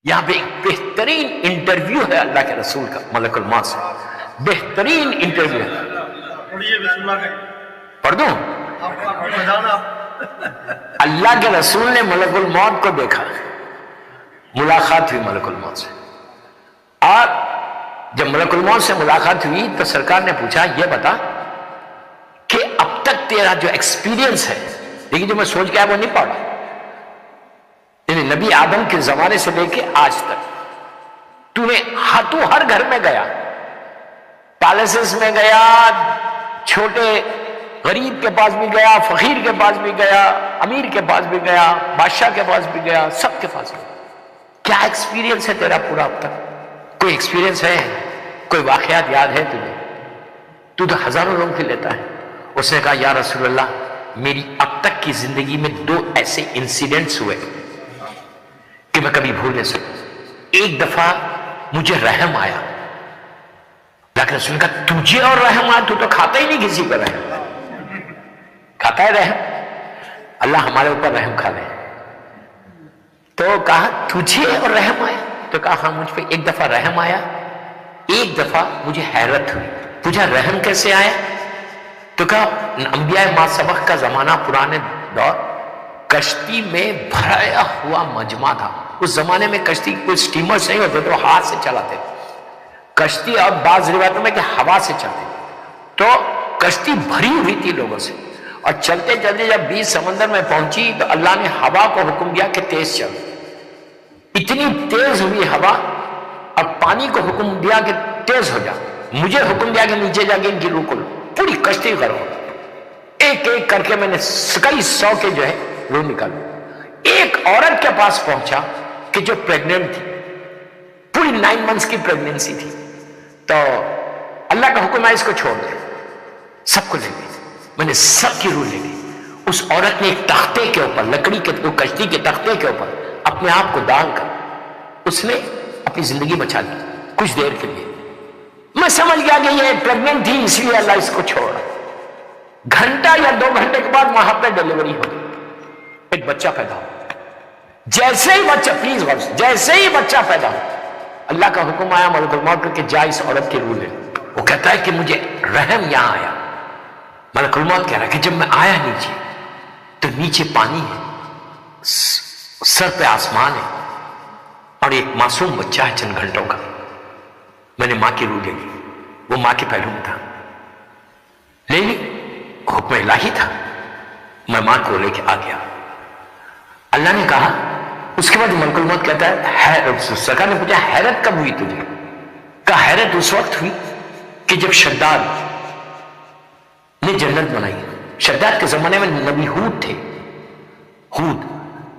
یہاں پہ ایک بہترین انٹرویو ہے اللہ کے رسول کا ملک الموت سے، بہترین انٹرویو ہے۔ پڑھ دوں؟ اللہ کے رسول نے ملک الموت کو دیکھا، ملاقات ہوئی ملک الموت سے، اور جب ملک الموت سے ملاقات ہوئی تو سرکار نے پوچھا یہ بتا کہ اب تک تیرا جو ایکسپیرینس ہے، لیکن جو میں سوچ کے آیا وہ نہیں پڑھا، یعنی نبی آدم کے زمانے سے لے کے آج تک تو ہر گھر میں گیا، پیلسز میں گیا، چھوٹے غریب کے پاس بھی گیا، فقیر کے پاس بھی گیا، امیر کے پاس بھی گیا، بادشاہ کے پاس بھی گیا، سب کے پاس گیا، کیا ایکسپیرینس ہے تیرا پورا اب تک؟ کوئی ایکسپیرینس ہے؟ کوئی واقعات یاد ہے تجھے؟ تو ہزاروں لوگوں کے لیتا ہے۔ اس نے کہا یا رسول اللہ میری اب تک کی زندگی میں 2 ایسے انسیڈنٹس ہوئے کہ میں کبھی بھول نہیں سکتا۔ ایک دفعہ مجھے رحم آیا، لیکن رسول نے کہا تجھے اور رحم آیا؟ تو کھاتا ہی نہیں کسی پر رحم، کھاتا ہے رحم؟ اللہ ہمارے اوپر رحم کھا لے۔ تو کہا تجھے اور رحم آیا؟ تو کہا ہاں مجھ پہ ایک دفعہ رحم آیا، ایک دفعہ مجھے حیرت ہوئی۔ پوچھا رحم کیسے آیا؟ تو کہا انبیاء ما سبق کا زمانہ، پرانے دور، کشتی میں بھرایا ہوا مجمع تھا۔ اس زمانے میں کشتی کوئی سٹیمرز نہیں ہوتے تو ہاتھ سے چلاتے تھے کشتی، اور بعض روایتوں میں کہ ہوا سے چلتے، تو کشتی بھری ہوئی تھی لوگوں سے، اور چلتے چلتے جب بیچ سمندر میں پہنچی تو اللہ نے ہوا کو حکم دیا کہ تیز چل۔ اتنی تیز ہوئی ہوا، اور پانی کو حکم دیا کہ تیز ہو جا، مجھے حکم دیا کہ نیچے جا کے ان کی روح کو پوری کشتی کرو۔ ایک ایک کر کے میں نے کئی 100 کے جو ہے روح نکالو۔ ایک عورت کے پاس پہنچا کہ جو پریگننٹ تھی، پوری 9 منتھس کی پریگننسی تھی، تو اللہ کا حکم ہے اس کو چھوڑ دے، سب کو لے گئی۔ میں نے سب کی روح لے لی۔ اس عورت نے ایک تختے کے اوپر، لکڑی کے کشتی کے تختے کے اوپر اپنے آپ کو ڈال کر اس نے اپنی زندگی بچا لی کچھ دیر کے لیے۔ میں سمجھ گیا کہ یہ پریگننٹ تھی اس لیے اللہ اس کو چھوڑا۔ گھنٹہ یا 2 گھنٹے کے بعد وہاں پہ ڈیلیوری ہو گئی، ایک بچہ پیدا ہو۔ جیسے ہی بچہ، پلیز غور سے، جیسے ہی بچہ پیدا ہو، اللہ کا حکم آیا ملک الموت کر کے جا اس عورت کی روح لے۔ وہ کہتا ہے کہ مجھے رحم یہاں آیا۔ ملک الموت کہہ رہا ہے کہ جب میں آیا نیچے تو نیچے پانی ہے، سر پہ آسمان ہے، اور ایک معصوم بچہ ہے چند گھنٹوں کا۔ میں نے ماں کی روح لے لی، وہ ماں کے پہلو میں تھا، لے لی، حکم الہی تھا، میں ماں کو لے کے آ گیا۔ اللہ نے کہا، اس کے بعد ملک الموت کہتا ہے، سرکار نے پوچھا حیرت کب ہوئی تجھے؟ کہا حیرت اس وقت ہوئی کہ جب شداد نے جنت بنائی۔ شداد کے زمانے میں نبی ہود تھے،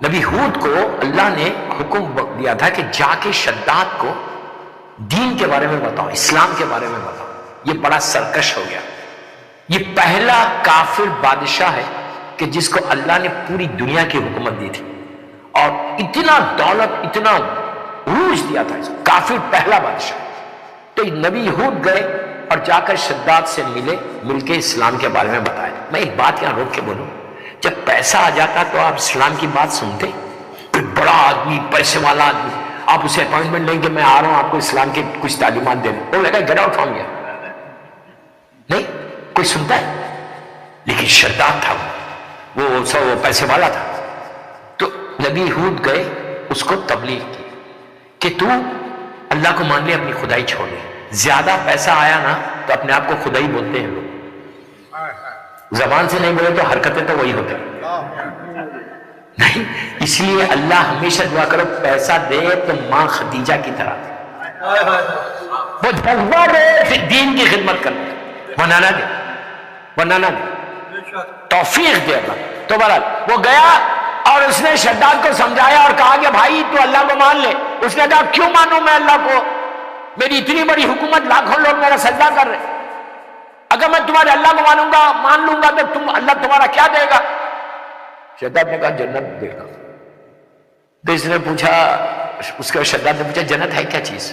نبی ہود کو اللہ نے حکم دیا تھا کہ جا کے شداد کو دین کے بارے میں بتاؤ، اسلام کے بارے میں بتاؤ۔ یہ بڑا سرکش ہو گیا، یہ پہلا کافر بادشاہ ہے کہ جس کو اللہ نے پوری دنیا کی حکومت دی تھی، اور اتنا دولت، اتنا عروج دیا تھا اس کو، کافر پہلا بادشاہ۔ تو نبی ہود گئے اور جا کر شداد سے مل کے اسلام کے بارے میں بتایا۔ میں ایک بات یہاں روک کے بولوں، جب پیسہ آ جاتا تو آپ اسلام کی بات سنتے؟ کوئی بڑا آدمی، پیسے والا آدمی، آپ اسے اپوائنٹمنٹ لیں کہ میں آ رہا ہوں آپ کو اسلام کی کچھ تعلیمات دے دوں، وہ لگا گیٹ آؤٹ فرام ہیئر، نہیں کوئی سنتا ہے؟ لیکن شداد تھا، وہ پیسے والا تھا۔ تو نبی ہود گئے، اس کو تبلیغ کی کہ تو اللہ کو مان لے، اپنی خدائی چھوڑ لے۔ زیادہ پیسہ آیا نا تو اپنے آپ کو خدائی بولتے ہیں لوگ، زبان سے نہیں بولے تو حرکتیں تو وہی ہوتے ہیں، نہیں۔ اس لیے اللہ ہمیشہ دعا کرو پیسہ دے تو ماں خدیجہ کی طرح وہ جذبہ دے پھر دین کی خدمت کرنا، ورنہ نہ دے، توفیق دے اللہ۔ تو بہرحال وہ گیا اور اس نے شداد کو سمجھایا اور کہا کہ بھائی تو اللہ کو مان لے۔ اس نے کہا کیوں مانوں میں اللہ کو، میری اتنی بڑی حکومت، لاکھوں لوگ میرا سجدہ کر رہے، اگر میں تمہارے اللہ کو مان لوں گا تو اللہ تمہارا کیا دے گا؟ شداد نے کہا جنت دے گا۔ تو اس نے پوچھا، اس کے شداد نے پوچھا جنت ہے کیا چیز؟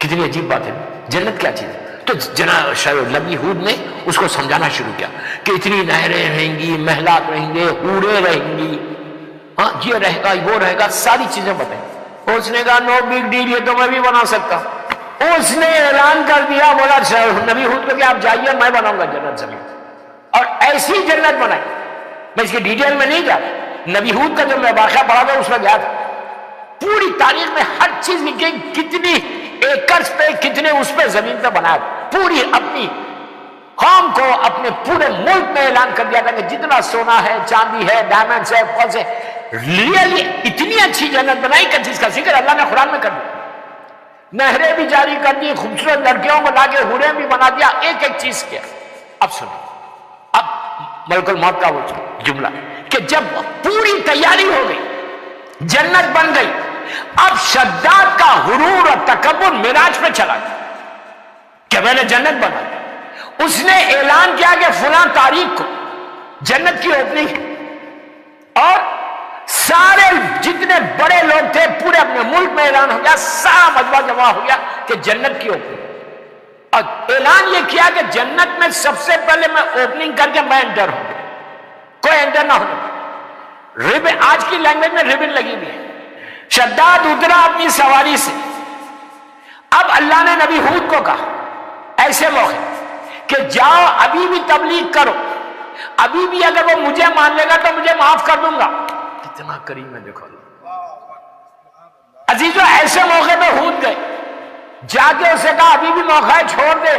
کتنی عجیب بات ہے، جنت کیا چیز ہے؟ تو جناب نبی ہود نے اس کو سمجھانا شروع کیا کہ اتنی نہریں رہیں گی، محلات رہیں گے، حوریں رہیں گی، ہاں یہ رہے گا، وہ رہے گا، ساری چیزیں بتائیں۔ اس نے کہا نو بگ ڈیل، یہ تو میں بھی بنا سکتا ہوں۔ اس نے اعلان کر دیا، بولا نبی ہود کو کہ آپ جائیے، میں بناؤں گا جنت زمین، اور ایسی جنت بنائی۔ میں اس کی ڈیٹیل میں نہیں جا رہا، نبی ہود کا جو میں واقعہ پڑھا تھا اس میں گیا تھا، پوری تاریخ میں ہر چیز لکھی، کتنی ایکرز پہ، کتنے اس پہ زمین پہ بنایا، پوری اپنی قوم کو، اپنے پورے ملک میں اعلان کر دیا تھا کہ جتنا سونا ہے، چاندی ہے، ڈائمنڈز ہے، فالس ہے، ریئلی اتنی اچھی جنت بنائی کہ جس کا ذکر اللہ نے قرآن میں کر دیا، نہریں بھی جاری کر دی، خوبصورت لڑکیوں کو لا کے حوریں بھی بنا دیا، ایک ایک چیز کیا۔ اب سنو، اب ملک الموت کا وہ جملہ کہ جب پوری تیاری ہو گئی، جنت بن گئی، اب شداد کا غرور اور تکبر معراج پہ چلا گیا کہ میں نے جنت بنا دی۔ اس نے اعلان کیا کہ فلاں تاریخ کو جنت کی اوپننگ، اور سارے جتنے بڑے لوگ تھے پورے اپنے ملک میں اعلان ہو گیا، سارا مجمع جمع ہو گیا کہ جنت کی اوپننگ، اور اعلان یہ کیا کہ جنت میں سب سے پہلے میں اوپننگ کر کے میں انٹر ہوں گا، کوئی انٹر نہ ہونے۔ ربن، آج کی لینگویج میں ربن لگی ہوئی ہے۔ شداد اترا اپنی سواری سے، اب اللہ نے نبی ہود کو کہا ایسے موقع کہ جاؤ ابھی بھی تبلیغ کرو، ابھی بھی اگر وہ مجھے مان لے گا تو مجھے معاف کر دوں گا۔ کتنا کریم ہے دیکھو عزیزو، ایسے موقع پہ ہود گئے، جا کے اسے کہا ابھی بھی موقع ہے، چھوڑ دے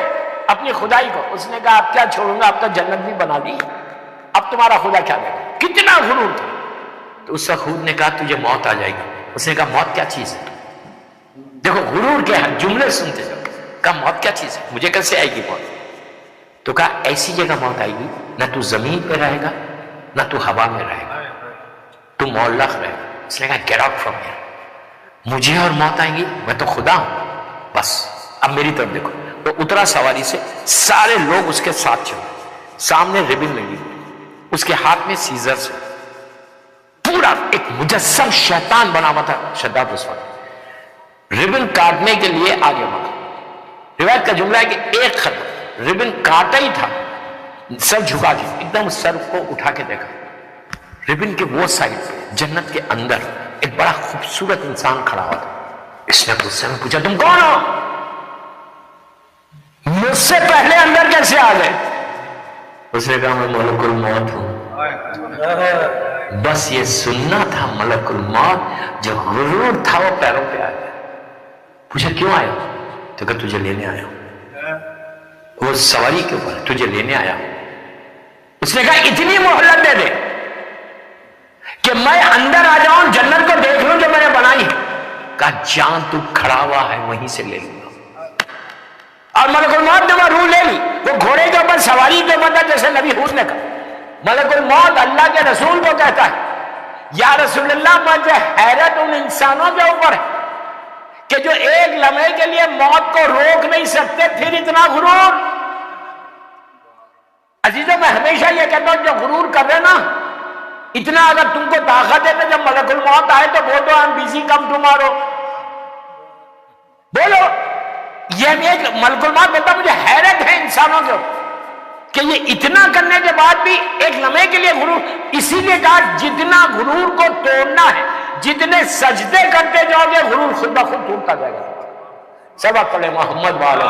اپنی خدائی کو۔ اس نے کہا اب کیا چھوڑوں گا، اب تو جنت بھی بنا دی، اب تمہارا خدا کیا دے گا۔ کتنا غرور تھا۔ تو اس وقت ہود نے کہا تجھے موت آ جائے گی۔ اس نے کہا موت کیا چیز ہے؟ دیکھو غرور کے ہر جملے سنتے جاؤ۔ کہا موت کیا چیز ہے، مجھے کیسے آئے گی موت؟ تو کہا ایسی جگہ موت آئے گی، نہ تو زمین پہ رہے گا نہ تو ہوا میں رہے گا، تو معلق رہے گا۔ اس نے کہا گیٹ آؤٹ فرام ہیئر، مجھے اور موت آئے گی، میں تو خدا ہوں، بس اب میری طرف دیکھو۔ وہ اترا سواری سے، سارے لوگ اس کے ساتھ چلے، سامنے ربن لگی، اس کے ہاتھ میں سیزر سے، پورا ایک مجسم شیطان بنا ہوا تھا شداد اس وقت، ربن کاٹنے کے لیے آگے بڑھا۔ روایت کا جملہ ہے کہ ایک خط ربن کاٹا ہی تھا، سر جھکا کے ایک دم سر کو اٹھا کے دیکھا، ربن کے وہ سائڈ پہ جنت کے اندر ایک بڑا خوبصورت انسان کھڑا ہوا تھا۔ اس نے غصے میں پوچھا تم کون ہو، مجھ سے پہلے اندر کیسے آ گئے؟ اس نے کہا میں ملک الموت ہوں۔ بس یہ سننا تھا ملک الموت، جو غرور تھا وہ پیروں پہ آ گیا۔ پوچھا کیوں آیا؟ تو کہ تجھے لینے آیا ہوں، وہ سواری کے اوپر تجھے لینے آیا ہوں۔ اس نے کہا اتنی مہلت دے دے کہ میں اندر آ جاؤں، جنت کو دیکھ لوں جو میں نے بنائی۔ کہا جان تو کھڑا ہوا ہے وہیں سے لے لوں گا۔ اور ملک الموت نے وہ روح لے لی، وہ گھوڑے کے اوپر سواری کے اوپر تھا، جیسے نبی ہود نے کہا۔ ملک الموت اللہ کے رسول کو کہتا ہے یا رسول اللہ، مجھے حیرت ان انسانوں کے اوپر ہے کہ جو ایک لمحے کے لیے موت کو روک نہیں سکتے، پھر اتنا غرور۔ عزیزوں میں ہمیشہ یہ کہتا ہوں جو غرور کر رہے نا، اتنا اگر تم کو طاقت ہے تو جب ملک الموت آئے تو بول دو I'm busy, come tomorrow، بولو۔ یہ ایک ملک الموت بولتا مجھے حیرت ہے انسانوں کے کہ یہ اتنا کرنے کے بعد بھی ایک لمحے کے لیے غرور۔ اسی لیے کہا جتنا غرور کو توڑنا ہے، جتنے سجدے کرتے جاؤ گے غرور خود بخود ٹوٹتا جائے گا۔ سبق پڑھے محمد والے